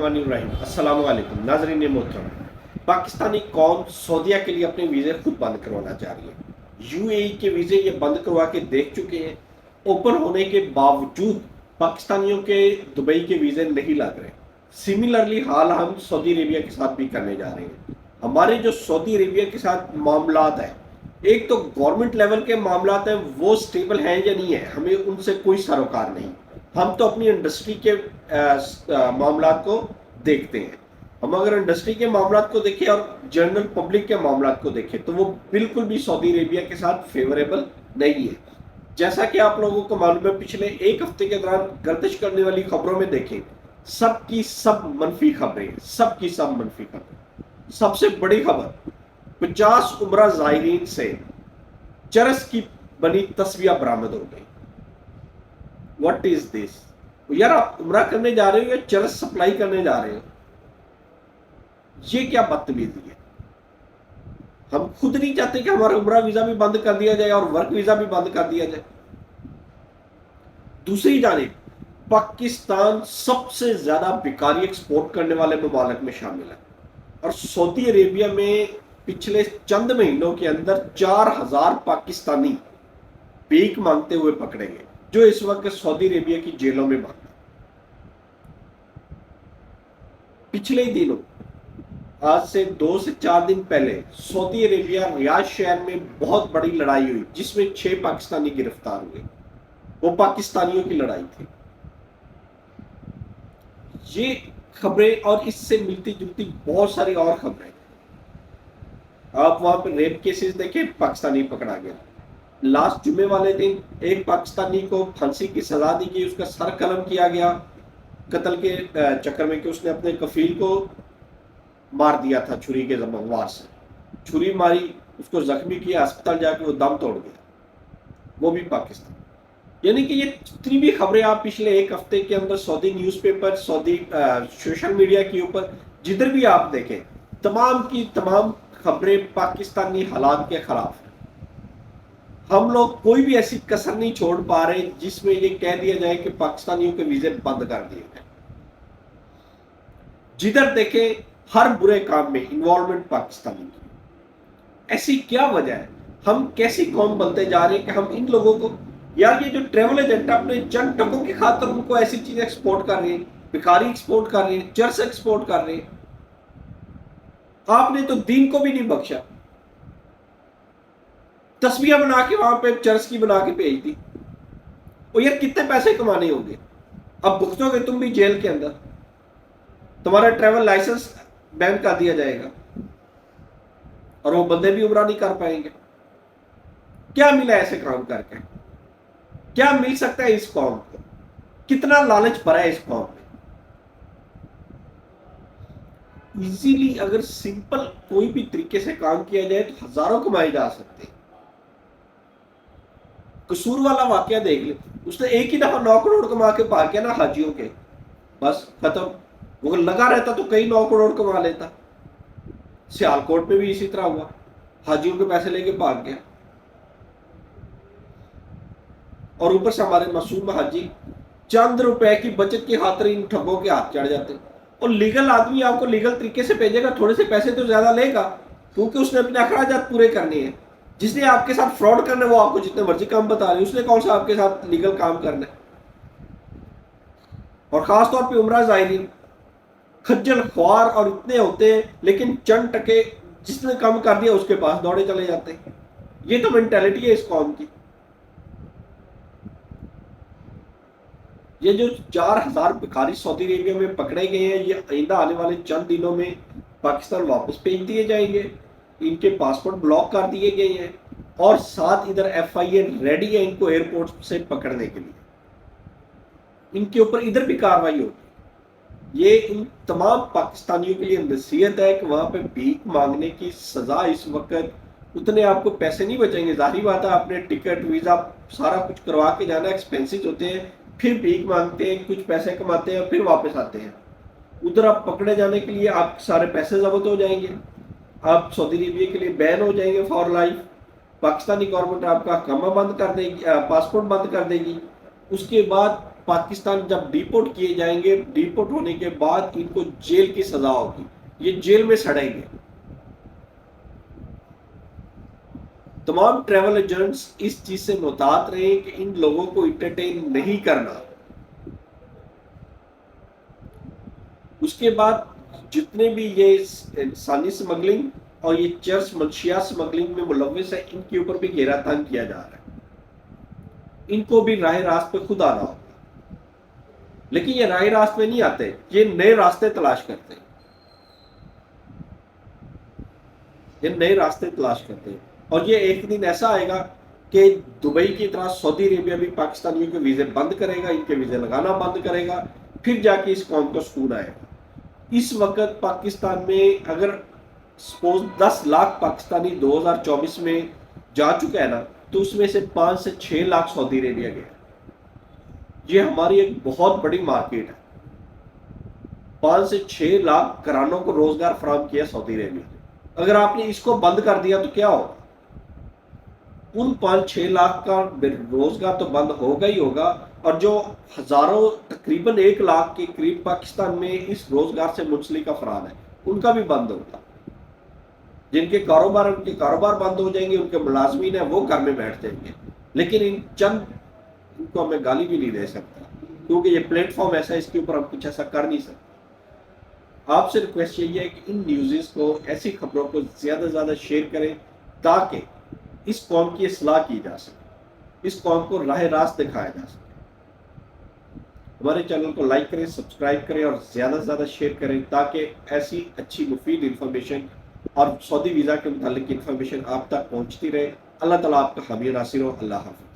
बिस्मिल्लाहिर्रहमानिर्रहीम। अस्सलाम वालेकुम नाज़रीन मोहतरम। पाकिस्तानी कौम सऊदीया के लिए अपने वीज़े खुद बंद करवाना चाह रही है। यूएई के वीज़े ये बंद करवा के देख चुके हैं। ओपन होने के बावजूद पाकिस्तानियों के दुबई के वीज़े नहीं लग रहे। सिमिलरली हाल हम सऊदी अरेबिया के साथ भी करने जा रहे हैं। हमारे जो सऊदी अरेबिया के साथ मामलात है, एक तो गवर्नमेंट लेवल के मामलात हैं, वो स्टेबल हैं या नहीं है, हमें उनसे कोई सरोकार नहीं। हम तो अपनी इंडस्ट्री के मामलात को देखते हैं। हम अगर इंडस्ट्री के मामलात को देखें और जनरल पब्लिक के मामलात को देखें तो वो बिल्कुल भी सऊदी अरेबिया के साथ फेवरेबल नहीं है। जैसा कि आप लोगों को मालूम है, पिछले एक हफ्ते के दौरान गर्दिश करने वाली खबरों में देखें, सबकी सब मनफी खबरें, सबकी सब मनफी खबरें। सबसे बड़ी खबर, 50 उम्रा ज़ायरीन से चरस की बनी तस्वीर बरामद हो गई। What is this? यार, आप उम्रा करने जा रहे हो या चरस सप्लाई करने जा रहे हो? ये क्या बदतमीजी है। हम खुद नहीं चाहते कि हमारा उम्रा वीजा भी बंद कर दिया जाए और वर्क वीजा भी बंद कर दिया जाए। दूसरी जानिब पाकिस्तान सबसे ज्यादा भिखारी एक्सपोर्ट करने वाले ममालिक में शामिल है और सऊदी अरेबिया में पिछले चंद महीनों के अंदर 4000 पाकिस्तानी भीख मांगते हुए पकड़े गए, जो इस वक्त सऊदी अरेबिया की जेलों में बंद। पिछले दिनों, आज से 2 से 4 दिन पहले सऊदी अरेबिया रियाद शहर में बहुत बड़ी लड़ाई हुई, जिसमें 6 पाकिस्तानी गिरफ्तार हुए। वो पाकिस्तानियों की लड़ाई थी। ये खबरें और इससे मिलती जुलती बहुत सारी और खबरें। आप वहां पर रेप केसेस देखें, पाकिस्तानी पकड़ा गया। लास्ट जुमे वाले दिन एक पाकिस्तानी को फांसी की सजा दी गई, उसका सर कलम किया गया कत्ल के चक्कर में कि उसने अपने कफील को मार दिया था छुरी के वार से। छुरी मारी, उसको जख्मी किया, अस्पताल जाके वो दम तोड़ गया, वो भी पाकिस्तान। यानी कि ये जितनी भी खबरें आप पिछले एक हफ्ते के अंदर Saudi newspaper, Saudi social media के ऊपर जिधर भी आप देखें, तमाम की तमाम खबरें पाकिस्तानी हालात के खिलाफ है। हम लोग कोई भी ऐसी कसर नहीं छोड़ पा रहे जिसमें ये कह दिया जाए कि पाकिस्तानियों के वीजे बंद कर दिए गए। जिधर देखें हर बुरे काम में इन्वॉल्वमेंट पाकिस्तानी की। ऐसी क्या वजह है? हम कैसी कौम बनते जा रहे हैं कि हम इन लोगों को, यार ये जो ट्रेवल एजेंट अपने चंद टकों की खातर उनको ऐसी चीजें एक्सपोर्ट कर रहे हैं, भिखारी एक्सपोर्ट कर रहे हैं, चर्च एक्सपोर्ट कर रहे हैं। आपने तो दीन को भी नहीं बख्शा। तस्वीर बना के वहां पे चर्च की बना के भेज दी। और यार कितने पैसे कमाने होंगे? अब भुगतोगे तुम भी जेल के अंदर, तुम्हारा ट्रैवल लाइसेंस बैन कर दिया जाएगा और वो बंदे भी उम्रा नहीं कर पाएंगे। क्या मिला ऐसे काम करके? क्या मिल सकता है इस कौम को? कितना लालच भरा है इस कौम में? इजीली अगर सिंपल कोई भी तरीके से काम किया जाए तो हजारों कमाए जा सकते हैं। कसूर वाला वाकया देख ले, उसने एक ही दफा 9 करोड़ कमा के भाग गया ना हाजियों के, बस खत्म। वो लगा रहता तो कई 9 करोड़ कमा लेता। सियालकोट में भी इसी तरह हुआ, हाजियों के पैसे लेके भाग गया। और ऊपर से हमारे मासूम हाजी चंद रुपए की बचत की खातिर इन ठगों के हाथ चढ़ जाते। और लीगल आदमी आपको लीगल तरीके से भेजेगा, थोड़े से पैसे तो ज्यादा लेगा क्योंकि उसने अपने अखराजात पूरे करने हैं। जिसने आपके साथ फ्रॉड करना है वो आपको जितने मर्जी काम बता रहे हैं, उसने कौन सा आपके साथ लीगल काम करना है? और खास तौर पे उम्रा ज़ायरीन खज्जल ख्वार और इतने होते हैं, लेकिन चंद टके जिसने काम कर दिया उसके पास दौड़े चले जाते हैं। ये तो मेंटेलिटी है इस कौम की। ये जो 4000 भिखारी सऊदी अरेबिया में पकड़े गए हैं, ये आइंदा आने वाले चंद दिनों में पाकिस्तान वापस भेज दिए जाएंगे। इनके पासपोर्ट ब्लॉक कर दिए गए हैं और साथ इधर एफआईए रेडी है इनको एयरपोर्ट से पकड़ने के लिए। इनके ऊपर इधर भी कार्रवाई होगी। ये इन तमाम पाकिस्तानियों के लिए नसीहत है कि वहां पे भीख मांगने की सजा इस वक्त, उतने आपको पैसे नहीं बचेंगे। जाहिर बात है, आपने टिकट वीजा सारा कुछ करवा के जाना, एक्सपेंसिव होते हैं, फिर भीख मांगते हैं, कुछ पैसे कमाते हैं, फिर वापस आते हैं। उधर आप पकड़े जाने के लिए आप सारे पैसे जब्त हो जाएंगे, आप सऊदी अरेबिया के लिए बैन हो जाएंगे फॉर लाइफ। पाकिस्तानी गवर्नमेंट आपका कामा बंद कर देगी, पासपोर्ट बंद कर देगी। उसके बाद पाकिस्तान जब डिपोर्ट किए जाएंगे, डिपोर्ट होने के बाद इनको जेल की सजा होगी, ये जेल में सड़ेंगे। तमाम ट्रैवल एजेंट्स इस चीज से मुहतात रहे कि इन लोगों को इंटरटेन नहीं करना। उसके बाद जितने भी ये इंसानी स्मगलिंग और ये चर्च मंशियात स्मगलिंग में मुलव्विस है, इनके ऊपर भी घेरा तंग किया जा रहा है। इनको भी राह रास्त पे खुद आना होगा, लेकिन ये राह रास्त पे नहीं आते, ये नए रास्ते तलाश करते हैं, ये नए रास्ते तलाश करते हैं। और ये एक दिन ऐसा आएगा कि दुबई की तरह सऊदी अरेबिया भी पाकिस्तानियों के वीजे बंद करेगा, इनके वीजे लगाना बंद करेगा, फिर जाके इस कौम को सुकून आएगा। इस वक्त पाकिस्तान में अगर सपोज 10 लाख पाकिस्तानी 2024 में जा चुका है ना, तो उसमें से 5 से 6 लाख सऊदी अरेबिया गया। ये हमारी एक बहुत बड़ी मार्केट है। 5 से 6 लाख घरानों को रोजगार फराहम किया सऊदी अरेबिया ने। अगर आपने इसको बंद कर दिया तो क्या होगा? उन 5-6 लाख का रोजगार तो बंद होगा ही होगा, और जो हजारों तकरीबन 1 लाख के करीब पाकिस्तान में इस रोजगार से मुंसलिक अफराद है, उनका भी बंद होगा। जिनके कारोबार बंद हो जाएंगे, उनके मुलाजमीन है वो घर में बैठ जाएंगे। लेकिन इनको मैं गाली भी नहीं दे सकता, क्योंकि ये प्लेटफॉर्म ऐसा है, इसके ऊपर हम कुछ ऐसा कर नहीं सकते। आपसे रिक्वेस्ट यही है कि इन न्यूज़ को, ऐसी खबरों को ज्यादा से ज्यादा शेयर करें, ताकि इस कौम की इस्लाह की जा सके, इस कौम को राह रास्त दिखाया जा सके। हमारे चैनल को लाइक करें, सब्सक्राइब करें और ज्यादा से ज्यादा शेयर करें, ताकि ऐसी अच्छी मुफीद इंफॉर्मेशन और सऊदी वीज़ा के मुतालिक इंफॉर्मेशन आप तक पहुंचती रहे। अल्लाह ताला आपका हामी नासिर हो। अल्लाह हाफ़िज़।